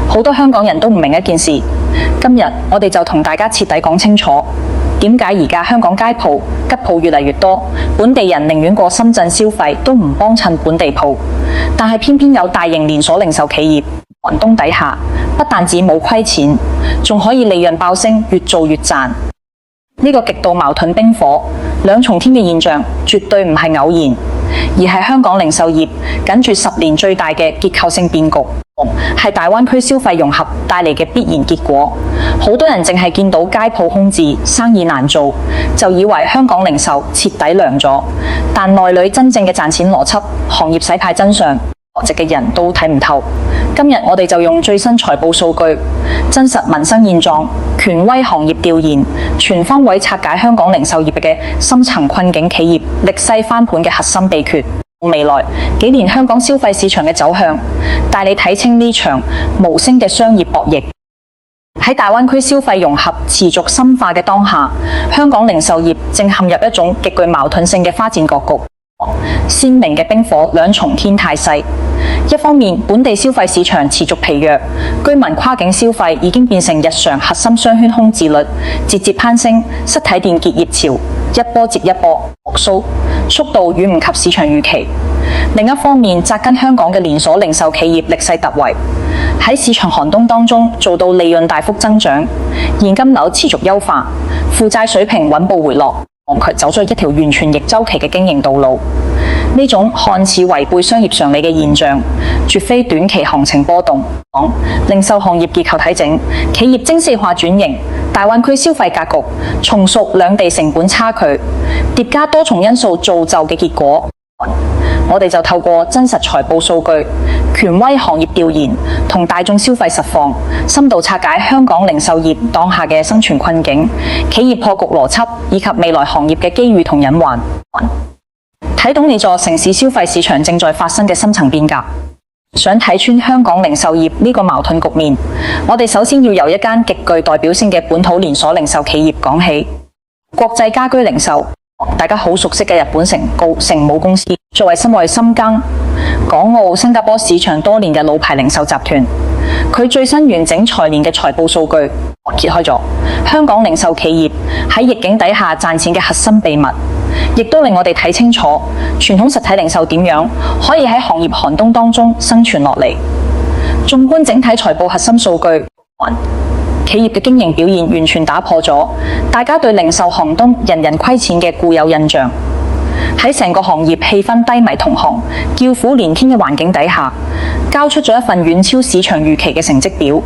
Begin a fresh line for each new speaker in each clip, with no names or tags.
好多香港人都唔明一件事，今日我哋就同大家徹底講清楚，點解而家香港街鋪、吉鋪越嚟越多，本地人寧願過深圳消費都唔幫襯本地鋪，但係偏偏有大型連鎖零售企業寒冬底下，不但止冇虧錢，仲可以利潤爆升，越做越賺。呢個極度矛盾冰火兩重天嘅現象，絕對唔係偶然，而係香港零售業緊住10年最大嘅結構性變局，係大灣區消費融合帶嚟嘅必然結果。好多人淨係見到街鋪空置、生意難做，就以為香港零售徹底涼咗，但內裏真正嘅賺錢邏輯、行業洗牌真相，學籍嘅人都睇唔透。今日我哋就用最新財報數據、真實民生現狀、權威行業調研，全方位拆解香港零售業嘅深層困境，企業逆勢翻盤嘅核心秘訣。未來幾年香港消費市場嘅走向，帶你睇清呢場無聲嘅商業博弈。喺大灣區消費融合持續深化嘅當下，香港零售業正陷入一種極具矛盾性嘅花戰格局。鮮明嘅冰火兩重天態勢，一方面本地消費市場持續疲弱，居民跨境消費已經變成日常核心商圈空置率節節攀升，實體店結業潮一波接一波復甦，速度遠唔及市場預期。另一方面，紮根香港嘅連鎖零售企業力勢突圍，喺市場寒冬當中做到利潤大幅增長，現金流持續優化，負債水平穩步回落，佢走咗一條完全逆周期嘅經營道路。呢種看似違背商業常理嘅現象，絕非短期行情波動。零售行業結構體整，企業精細化轉型，大灣區消費格局重塑兩地成本差距，疊加多重因素造就嘅結果。我哋就透過真實財報數據、權威行業調研同大眾消費實況，深度拆解香港零售業當下嘅生存困境、企業破局邏輯以及未來行業嘅機遇同隱患，睇懂呢座城市消費市場正在發生嘅深層變革。想睇穿香港零售業呢個矛盾局面，我哋首先要由一間極具代表性嘅本土連鎖零售企業講起——國際家居零售。大家好熟悉嘅日本成母公司，作為深深耕港澳、新加坡市場多年嘅老牌零售集團，佢最新完整財年嘅財報數據揭開咗香港零售企業喺逆境底下賺錢嘅核心秘密，亦都令我哋睇清楚傳統實體零售點樣可以喺行業寒冬當中生存落嚟。縱觀整體財報核心數據，企業嘅經營表現完全打破咗大家對零售寒冬人人虧錢嘅固有印象。喺成個行業氣氛低迷、同行叫苦連天嘅環境底下，交出咗一份遠超市場預期嘅成績表。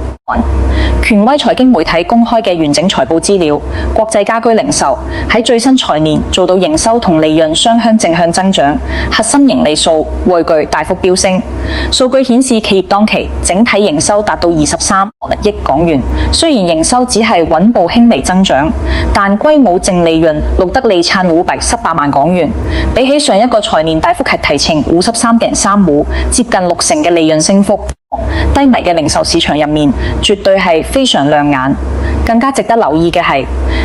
權威財經媒體公開嘅完整財報資料，國際家居零售喺最新財年做到營收同利潤雙向正向增長，核心盈利數匯據大幅飆升。數據顯示企業當期整體營收達到23億港元，雖然營收只係穩步輕微增長，但歸母淨利潤錄得利燦518萬港元，比起上一個財年大幅係提呈53.35%，接近60%嘅利潤升幅。低迷嘅零售市場入面，絕對係非常亮眼。更加值得留意嘅係，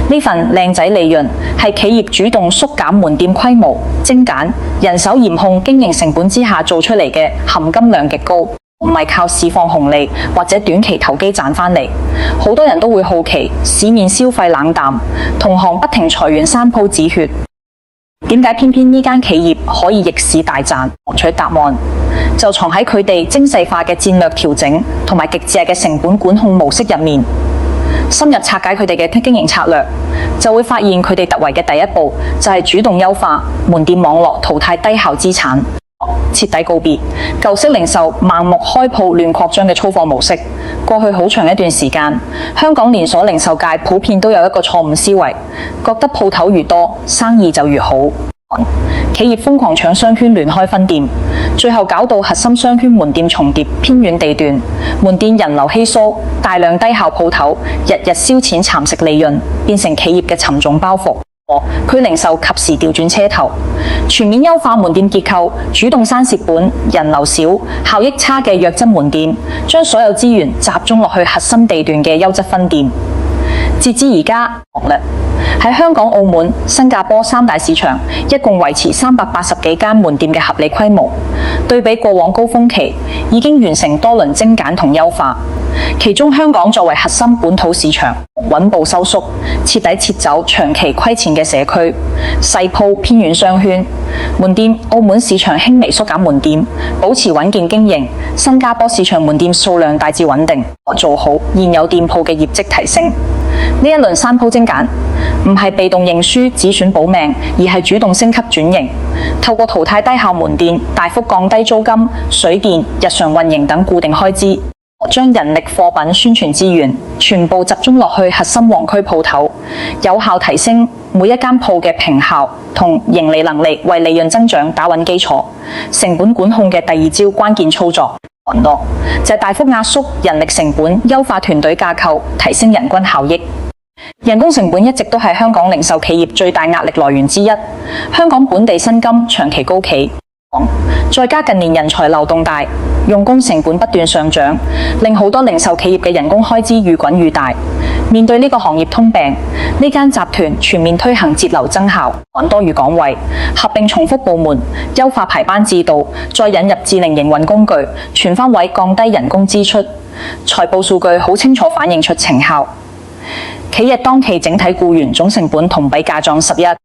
呢份靚仔利潤係企業主動縮減門店規模、精簡、人手嚴控經營成本之下做出嚟嘅含金量極高，唔係靠市況紅利或者短期投機賺翻嚟。好多人都會好奇，市面消費冷淡，同行不停裁員三鋪止血，點解偏偏呢間企業可以逆市大賺？取答案就藏喺佢哋精細化嘅戰略調整同埋極致嘅成本管控模式入面。深入拆解佢哋嘅經營策略，就會發現佢哋突圍嘅第一步就係主動優化門店網絡，淘汰低效資產，徹底告別舊式零售盲目開鋪亂擴張嘅粗放模式。過去好長一段時間，香港連鎖零售界普遍都有一個錯誤思維，覺得鋪頭越多，生意就越好。企業瘋狂搶商圈，亂開分店，最後搞到核心商圈門店重疊，偏遠地段門店人流稀疏，大量低效鋪頭日日燒錢蠶食利潤，變成企業嘅沉重包袱。區零售及時調轉車頭，全面優化門店結構，主動刪蝕本、人流少、效益差嘅弱質門店，將所有資源集中落去核心地段嘅優質分店。截至而家，喺香港、澳門、新加坡三大市場，一共維持380幾間門店嘅合理規模。對比過往高峰期，已經完成多輪精簡同優化。其中香港作為核心本土市場，穩步收縮，徹底撤走長期虧錢嘅社區、細鋪偏遠商圈門店。澳門市場輕微縮減門店，保持穩健經營。新加坡市場門店數量大致穩定，做好現有店鋪嘅業績提升。呢一輪三鋪精簡，唔係被動認輸止損保命，而係主動升級轉型，透過淘汰低效門店，大幅降低租金、水電、日常運營等固定開支。將人力、貨品、宣傳資源全部集中落去核心旺區鋪頭，有效提升每一間鋪嘅坪效同盈利能力，為利潤增長打穩基礎。成本管控嘅第二招關鍵操作，就係大幅壓縮人力成本，優化團隊架構，提升人均效益。人工成本一直都係香港零售企業最大壓力來源之一。香港本地薪金長期高企，再加近年人才流動大，用工成本不斷上漲，令好多零售企業嘅人工開支愈滾愈大。面對呢個行業通病，呢間集團全面推行節流增效，趕多餘崗位，合併重複部門，優化排班制度，再引入智能營運工具，全方位降低人工支出。財報數據好清楚反映出成效。企業當期整體僱員總成本同比下降11%，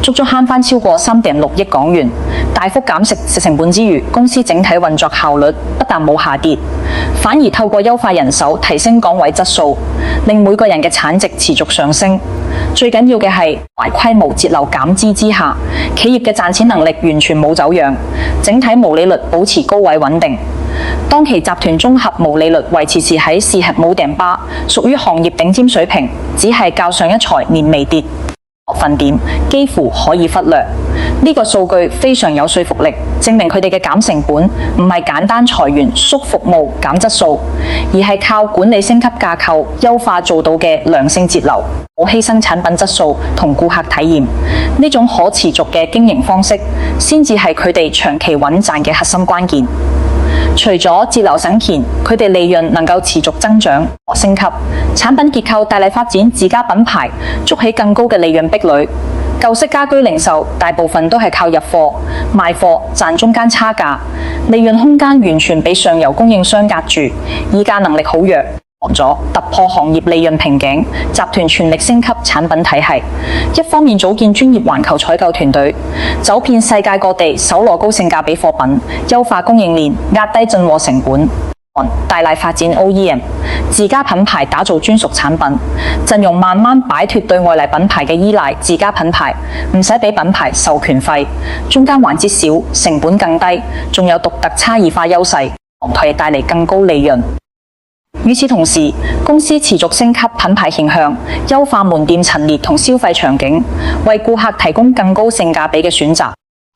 足足慳返超過3.6億港元，大幅減食成本之餘，公司整體運作效率不但冇下跌，反而透過優化人手提升崗位質素，令每個人嘅產值持續上升。最緊要嘅係大規模節流減資之下，企業嘅賺錢能力完全冇走樣，整體毛利率保持高位穩定。當期集團綜合毛利率維持是喺45.8%，屬於行業頂尖水平，只係較上一財年微跌分點，幾乎可以忽略。呢個數據非常有說服力，證明佢哋嘅減成本唔係簡單裁員、縮服務、減質素，而係靠管理升級架構優化做到嘅良性節流，冇犧牲產品質素同顧客體驗。呢種可持續嘅經營方式，先至係佢哋長期穩賺嘅核心關鍵。除咗節流省錢，佢哋利潤能夠持續增長升級，產品結構大力發展自家品牌，築起更高嘅利潤壁壘。舊式家居零售大部分都係靠入貨、賣貨賺中間差價，利潤空間完全被上游供應商壓住，議價能力好弱。突破行業利潤瓶頸，集團全力升級產品體系，一方面組建專業環球採購團隊，走遍世界各地搜羅高性價比貨品，優化供應鏈，壓低進貨成本。大力發展 OEM， 自家品牌打造專屬產品，陣容慢慢擺脫對外嚟品牌嘅依賴，自家品牌唔使俾品牌授權費，中間環節少，成本更低，仲有獨特差異化優勢，同帶嚟更高利潤。與此同時，公司持續升級品牌形象，優化門店陳列同消費場景，為顧客提供更高性價比嘅選擇。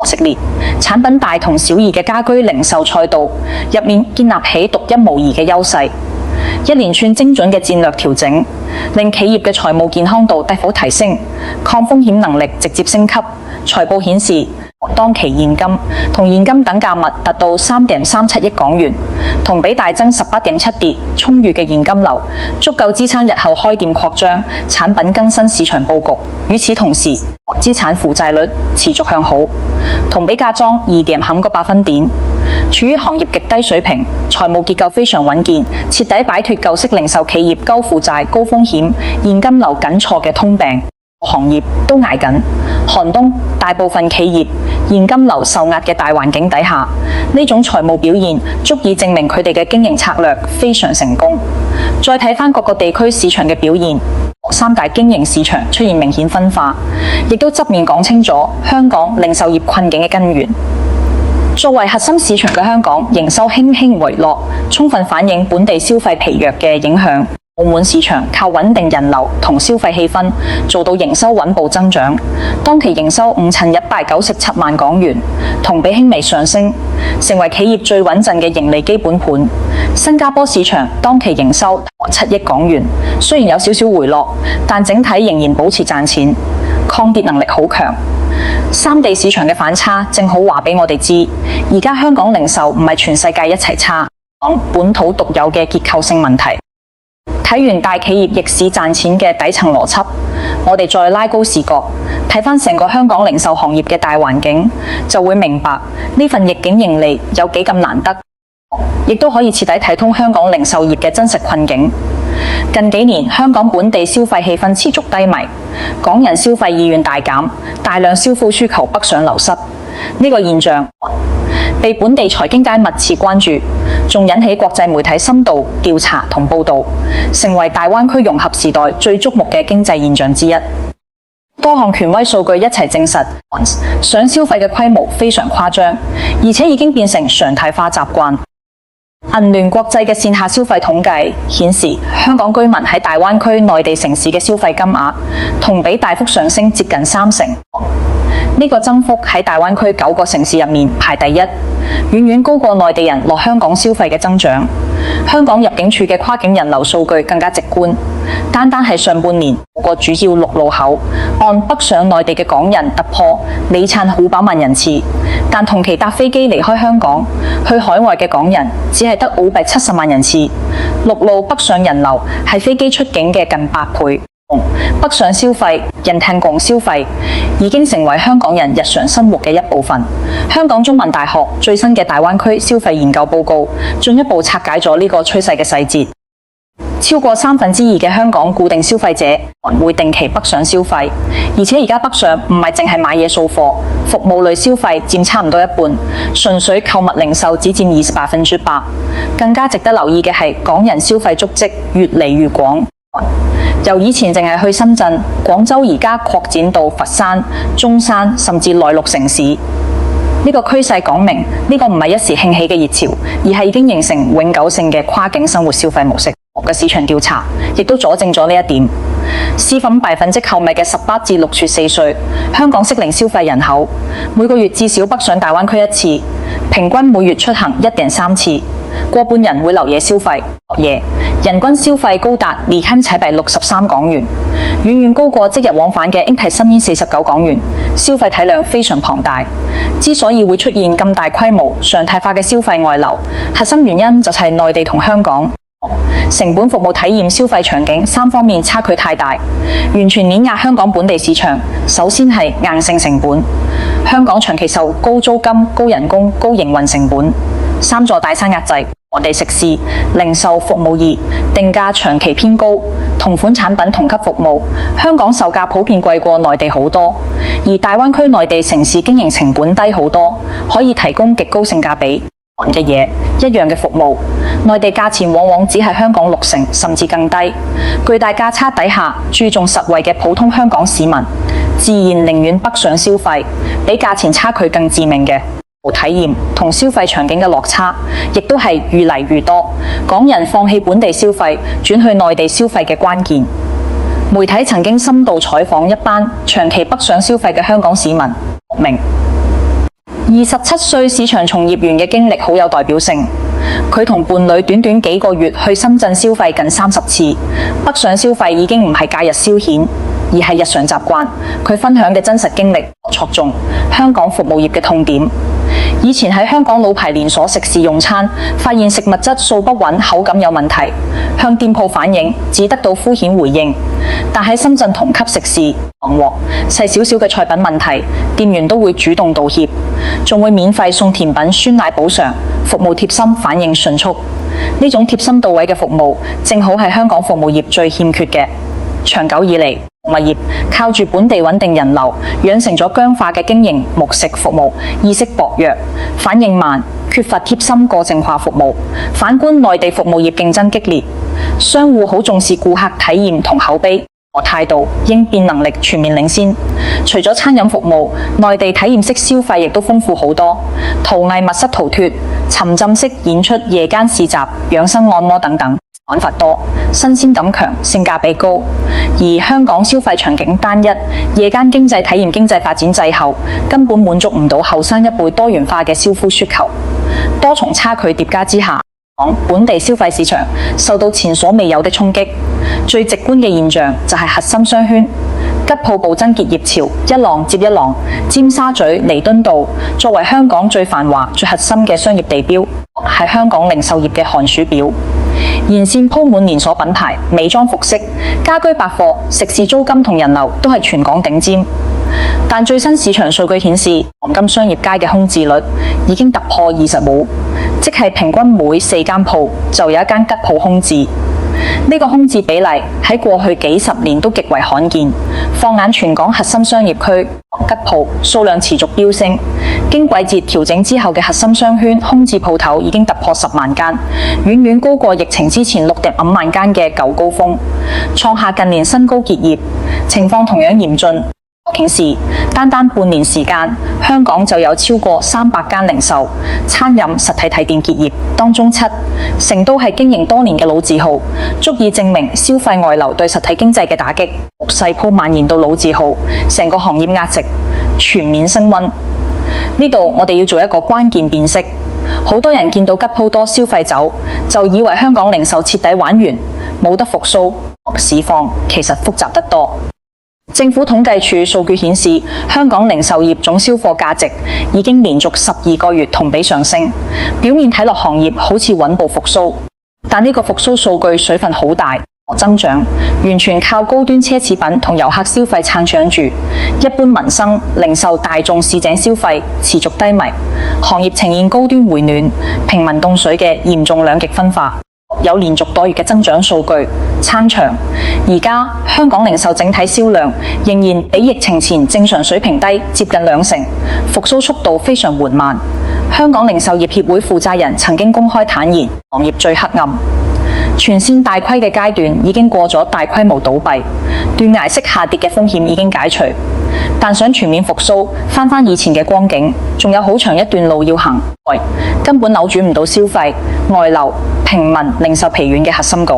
系列產品大同小異嘅家居零售賽道入面，建立起獨一無二嘅優勢。一連串精準嘅戰略調整，令企業嘅財務健康度大幅提升，抗風險能力直接升級。財報顯示，當期現金同現金等價物達到3.37億港元，同比大增18.7跌，充裕嘅現金流足夠支撐日後開店擴張、產品更新市場佈局。與此同時，資產負債率持續向好，同比價裝2.5個百分點，處於行業極低水平，財務結構非常穩健，徹底擺脫舊式零售企業高負債、高風險、現金流緊錯嘅通病。行業都捱緊寒冬，大部分企業現金流受壓嘅大環境底下，呢種財務表現足以證明佢哋嘅經營策略非常成功。再睇返各個地區市場嘅表現，三大經營市場出現明顯分化，亦都側面講清楚香港零售業困境嘅根源。作為核心市場嘅香港，營收輕輕回落，充分反映本地消費疲弱嘅影響。澳門市場靠穩定人流同消費氣氛，做到營收穩步增長。當期營收5,197萬港元，同比輕微上升，成為企業最穩陣嘅盈利基本盤。新加坡市場當期營收7億港元，雖然有少少回落，但整體仍然保持賺錢，抗跌能力好強。三地市場嘅反差，正好話俾我哋知，而家香港零售唔係全世界一齊差，講本土獨有嘅結構性問題。睇完大企業逆市賺錢嘅底層邏輯，我哋再拉高視角，睇返成個香港零售行業嘅大環境，就會明白呢份逆境盈利有幾咁難得，亦都可以徹底睇通香港零售業嘅真實困境。近幾年，香港本地消費氣氛持續低迷，港人消費意願大減，大量消費需求北上流失。呢個現象被本地財經界密切關注，仲引起國際媒體深度調查同報導，成為大灣區融合時代最矚目嘅經濟現象之一。多項權威數據一齊證實，想消費嘅規模非常誇張，而且已經變成常態化習慣。銀聯國際嘅線下消費統計顯示，香港居民喺大灣區內地城市嘅消費金額同比大幅上升接近30%。呢個增幅喺大灣區9個城市入面排第一，遠遠高過內地人落香港消費嘅增長。香港入境處嘅跨境人流數據更加直觀，單係上半年個主要陸路口按北上內地嘅港人突破里程500萬人次，但同期搭飛機離開香港去海外嘅港人只係得570萬人次，陸路北上人流係飛機出境嘅近8倍。北上消費、人聽共消費已經成為香港人日常生活嘅一部分。香港中文大學最新嘅大灣區消費研究報告進一步拆解咗呢個趨勢嘅細節。超過2/3嘅香港固定消費者會定期北上消費，而且而家北上唔係淨係買嘢掃貨，服務類消費佔差唔多一半，純粹購物零售只佔28%。更加值得留意嘅係，港人消費足跡越嚟越廣。由以前淨係去深圳、廣州，而家擴展到佛山、中山，甚至內陸城市。呢個趨勢講明，呢個唔係一時興起嘅熱潮，而係已經形成永久性嘅跨境生活消費模式。嘅市場調查亦都佐證咗呢一點。私粉百分之購買嘅18至64歲香港適齡消費人口，每個月至少北上大灣區1次，平均每月出行1.3次，過半人會留夜消費。人均消費高達2,763港元，遠遠高過即日往返嘅英提新煙49港元，消費體量非常龐大。之所以會出現咁大規模、常態化嘅消費外流，核心原因就係內地同香港成本、服務體驗、消費場景3方面差距太大，完全碾壓香港本地市場。首先係硬性成本，香港長期受高租金、高人工、高營運成本3座大山壓制。我哋食肆、零售服務業定價長期偏高，同款產品同級服務，香港售價普遍貴過內地好多，而大灣區內地城市經營成本低好多，可以提供極高性價比嘅嘢，一樣嘅服務，內地價錢往往只係香港60%甚至更低。巨大價差底下，注重實惠嘅普通香港市民，自然寧願北上消費，比價錢差距更致命嘅體驗同消費場景嘅落差，亦都係愈嚟愈多。港人放棄本地消費，轉去內地消費嘅關鍵。媒體曾經深度採訪一班長期北上消費嘅香港市民，明27歲市場從業員嘅經歷好有代表性。佢同伴侶短短幾個月去深圳消費近30次，北上消費已經唔係假日消遣，而係日常習慣。佢分享嘅真實經歷戳中香港服務業嘅痛點。以前喺香港老牌連鎖食肆用餐，發現食物質素不穩、口感有問題，向店鋪反映，只得到敷衍回應。但喺深圳同級食肆，細少少嘅菜品問題，店員都會主動道歉，仲會免費送甜品、酸奶補償，服務貼心，反應迅速。呢種貼心到位嘅服務，正好係香港服務業最欠缺嘅。長久以嚟，物業靠住本地穩定人流，養成咗僵化嘅經營模式，服務意識薄弱，反應慢，缺乏貼心個性化服務。反觀內地服務業競爭激烈，商戶好重視顧客體驗同口碑和態度，應變能力全面領先。除咗餐飲服務，內地體驗式消費亦都豐富好多，陶藝密室逃脫、沉浸式演出、夜間市集、養生按摩等等。玩法多，新鮮感強，性價比高。而香港消費場景單一，夜間經濟體驗經濟發展滯後，根本滿足唔到後生一輩多元化嘅消費需求。多重差距疊加之下，本地消費市場受到前所未有的衝擊。最直觀嘅現象就係核心商圈，吉鋪暴增結業潮一浪接一浪，尖沙咀彌敦道作為香港最繁華、最核心嘅商業地標，係香港零售業嘅寒暑表。沿線鋪滿連鎖品牌、美妝服飾、家居百貨、食肆租金同人流都係全港頂尖。但最新市場數據顯示，黃金商業街嘅空置率已經突破25%，即係平均每4間鋪就有一間吉鋪空置。呢個空置比例喺過去幾十年都極為罕見。放眼全港核心商業區，吉鋪數量持續飆升。經季節調整之後嘅核心商圈空置鋪頭已經突破10萬間，遠遠高過疫情之前6.5萬間嘅舊高峰，創下近年新高結業。情況同樣嚴峻。顯示單半年時間，香港就有超過300間零售、餐飲實體店結業，當中7成都係經營多年嘅老字號，足以證明消費外流對實體經濟嘅打擊勢鋪蔓延到老字號，成個行業壓值全面升溫。呢度我哋要做一個關鍵辨識，好多人見到吉鋪多消費走，就以為香港零售徹底玩完，冇得復甦。市況其實複雜得多。政府統計處數據顯示，香港零售業總銷貨價值已經連續12個月同比上升。表面睇落行業好似穩步復甦，但呢個復甦數據水分好大，增長完全靠高端奢侈品同遊客消費撐長住，一般民生、零售大眾市井消費持續低迷，行業呈現高端回暖、平民凍水嘅嚴重兩極分化。有連續多月嘅增長數據撐場，而家香港零售整體銷量仍然比疫情前正常水平低接近2成，復甦速度非常緩慢。香港零售業協會負責人曾經公開坦言，行業最黑暗，全線大虧嘅階段已經過咗大規模倒閉，斷崖式下跌嘅風險已經解除。但想全面復甦，翻以前嘅光景，仲有好長一段路要行，根本扭轉唔到消費、外流、平民零售疲軟嘅核心局。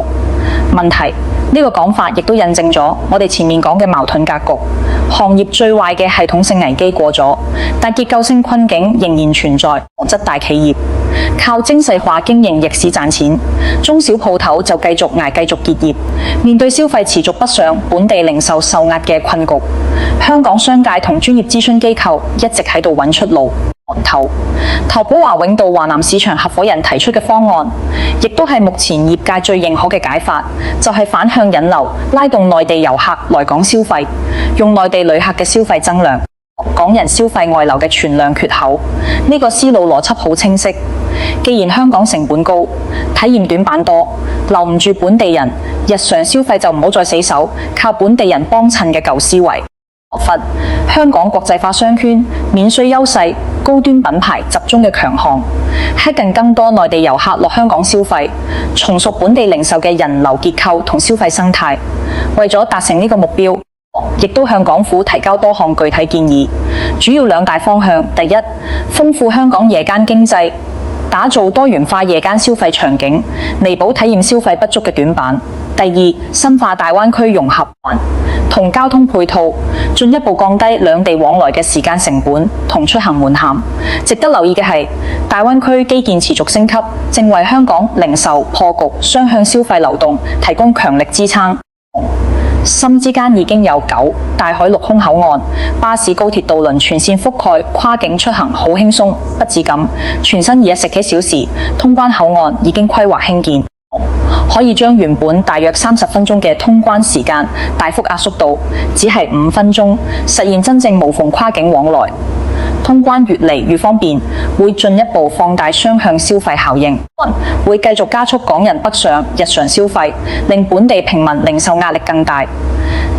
問題呢個講法亦都印證咗我哋前面講嘅矛盾格局。行業最壞嘅系統性危機過咗，但結構性困境仍然存在。同質大企業靠精細化經營逆市賺錢，中小鋪頭就繼續捱，繼續結業。面對消費持續北上，本地零售受壓嘅困局，香港商界同專業諮詢機構一直喺度揾出路。淘寶華永道華南市場合夥人提出嘅方案，亦都係目前業界最認可嘅解法，就係反向引流，拉動內地遊客來港消費，用內地旅客嘅消費增量，港人消費外流嘅存量缺口。呢個思路邏輯好清晰。既然香港成本高，體驗短板多，留唔住本地人，日常消費就唔好再死守靠本地人幫襯嘅舊思維。香港國際化商圈、免稅優勢、高端品牌集中嘅強項，吸引更多內地遊客落香港消費，重塑本地零售嘅人流結構同消費生態。為咗達成呢個目標，亦都向港府提交多項具體建議，主要2大方向：第一，豐富香港夜間經濟，打造多元化夜間消費場景，彌補體驗消費不足嘅短板；第二，深化大灣區融合同交通配套，進一步降低兩地往來嘅時間成本同出行門檻。值得留意嘅係，大灣區基建持續升級，正為香港零售破局、雙向消費流動提供強力支撐。深之間已經有9大海陸空口岸，巴士、高鐵、渡輪全線覆蓋，跨境出行好輕鬆。不止咁，全新21幾小時通關口岸已經規劃興建，可以將原本大約30分鐘嘅通關時間大幅壓縮到只係5分鐘，實現真正無縫跨境往來。通關越嚟越方便，會進一步放大雙向消費效應，會繼續加速港人北上日常消費，令本地平民零售壓力更大。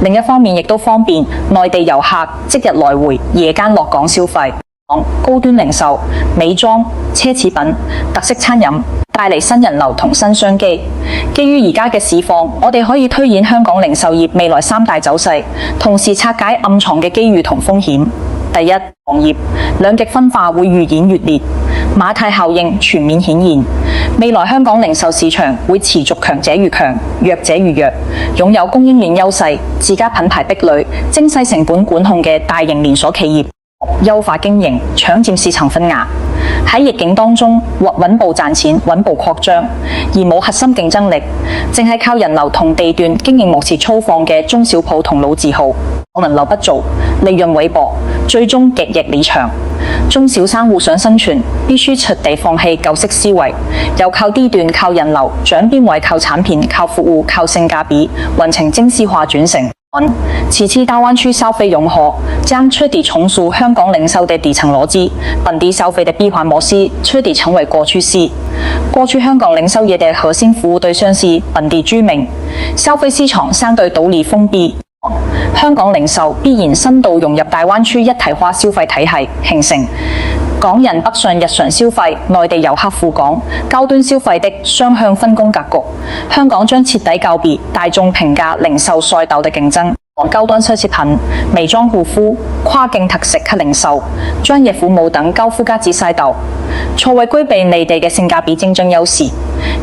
另一方面，亦都方便內地遊客即日來回、夜間落港消費。高端零售、美妝、奢侈品、特色餐飲帶嚟新人流同新商機。基於而家嘅市況，我哋可以推演香港零售業未來3大走勢，同時拆解暗藏嘅機遇同風險。第一，行業兩極分化會愈演愈烈，馬太效應全面顯現。未來香港零售市場會持續強者愈強，弱者愈弱，擁有供應鏈優勢、自家品牌壁壘、精細成本管控嘅大型連鎖企業，優化經營，搶佔市場份額。喺逆境當中穩步賺錢、穩步擴張，而冇核心競爭力，淨係靠人流同地段經營模式粗放嘅中小鋪同老字號。人流不足，利潤微薄，最終極逆離場。中小商戶想生存，必須徹底放棄舊式思維，由靠低端、靠人流，轉變為靠產品、靠服務、靠性價比，完成精細化轉型。其次，大灣區消費融合將徹底重塑香港零售的底層邏輯，本地消費的閉環模式徹底成為過去式。過去香港零售業的核心服務對象是本地居民，消費市場相對獨立封閉。香港零售必然深度融入大灣區一體化消費體系，形成港人北上日常消費、內地遊客赴港高端消費的雙向分工格局。香港將徹底告別大眾平價零售賽道的競爭，往高端奢侈品、美妝護膚、跨境特色及零售、專業服務等高附加值賽道，錯位具備內地嘅性價比競爭優勢。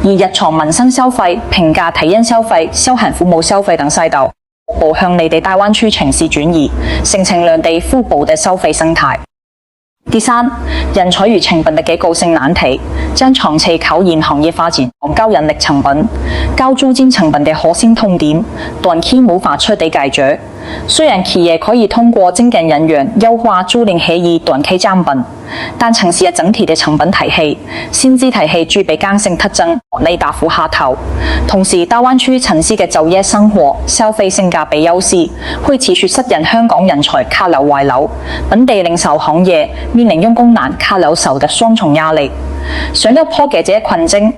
而日常民生消費、平價體驗消費、休閒服務消費等賽道，步向內地大灣區城市轉移，形成兩地互補的消費生態。第三，人才與成本的結構性難題將長期考驗行業發展高人力成本、高租金成本的核心痛點，短期無法徹底解決。雖然企業可以通過精簡人員、優化租賃協議短期降本，但城市整體的成本體系、薪資體系具備剛性特徵，難大幅下調。同時，大灣區城市嘅就業、生活、消費性價比優勢，會持續吸引香港人才卡流外流，本地零售行業面臨用工難、卡流少的雙重壓力。想要破解這些困境，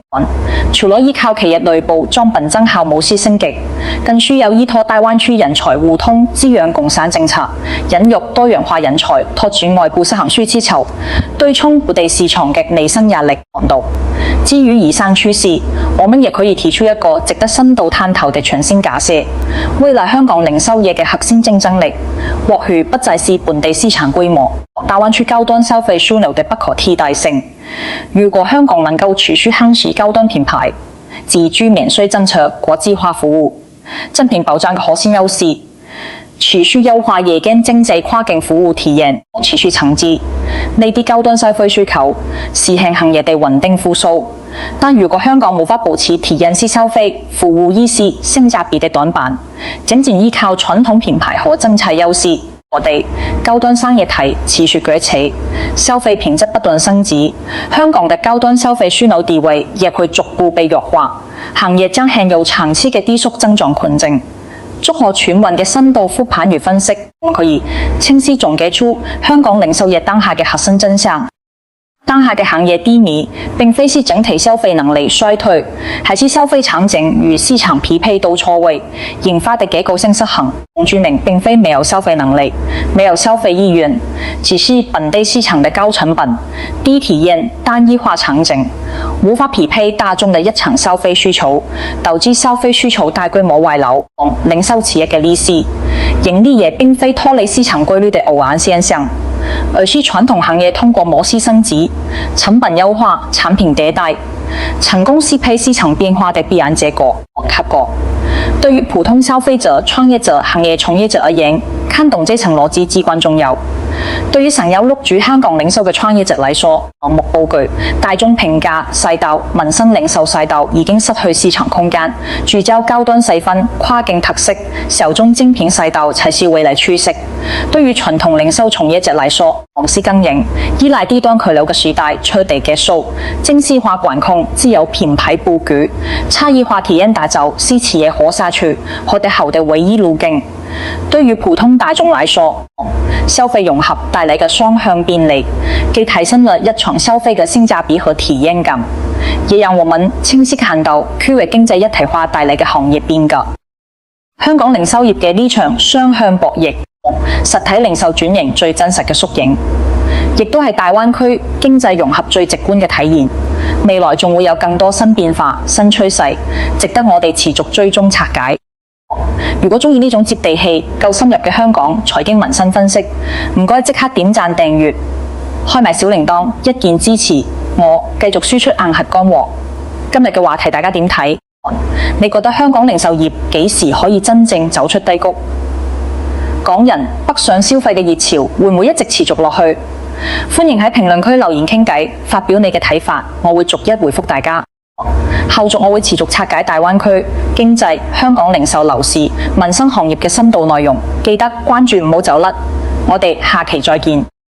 除了依靠企業內部將本增效模式升級，更需要依託大灣區人才互通、資源共享政策，引入多元化人才，拓展外部實行需求，對沖本地市場嘅內生壓力強度。基於以上趨勢，我們也可以提出一個值得深度探討的全新假設：未來香港零售業嘅核心競爭力，或許不再是本地市場規模、大灣區高端消費樞紐的不可替代性。如果香港能夠持續夯實高端品牌、自居免稅政策、國際化服務、正品保障嘅核心優勢，持續優化夜間經濟跨境服務體驗，持續承接呢啲高端消費需求，實現行業的穩定復甦。但如果香港無法保持體驗式消費、服務意識、性價比的短板，僅僅依靠傳統品牌和政策優勢，我哋高端商業體持續崛起，消費品質不斷升級，香港的高端消費樞紐地位也會逐步被弱化，行業將陷入長期嘅低速增長困境。綜合全運嘅深度復盤與分析，可以清晰總結出香港零售業當下嘅核心真相。當下嘅行業低迷，並非是整體消費能力衰退，還是消費場景與市場匹配到錯位，引發的結構性失衡。居民並非沒有消費能力、沒有消費意願，只是本地市場的高成本、低體驗、單一化場景，無法匹配大眾的日常消費需求，導致消費需求大規模外流。零售企業嘅利息、盈利也並非脫離市場規律的偶然現象，而是傳統行業通過模式升級、成本優化、產品迭代，成功適配市場變化的必然結果。對於普通消費者、創業者、行業從業者而言，看懂這層邏輯至關重要。對於想要入駐香港零售嘅創業者來說，項目布局大眾平價賽道、民生零售賽道已經失去市場空間，聚焦高端細分、跨境特色、小眾精品賽道才是未來趨勢。對於傳統零售從業者來說，公司經營依賴低端渠流嘅時代徹底結束，精細化管控、自有品牌佈局、差異化體驗打造是企業活下去、活得好的唯一路徑。對於普通大眾來說，消費融合帶來嘅雙向便利，既提升了日常消費嘅性價比和體驗感，也讓我們清晰看到區域經濟一體化帶來嘅行業變革。香港零售業嘅呢場雙向博弈，實體零售轉型最真實嘅縮影，亦都係大灣區經濟融合最直觀嘅體現。未來仲會有更多新變化、新趨勢，值得我哋持續追蹤拆解。如果鍾意呢種接地氣、夠深入嘅香港財經民生分析，唔該即刻點讚訂閱，開埋小鈴鐺，一鍵支持我繼續輸出硬核乾貨。今日嘅話題大家點睇？你覺得香港零售業幾時可以真正走出低谷？港人北上消費嘅熱潮會唔會一直持續落去？歡迎喺評論區留言傾偈，發表你嘅睇法，我會逐一回覆大家。後續我會持續拆解大灣區經濟、香港零售樓市、民生行業嘅深度內容，記得關注唔好走甩。我哋下期再見。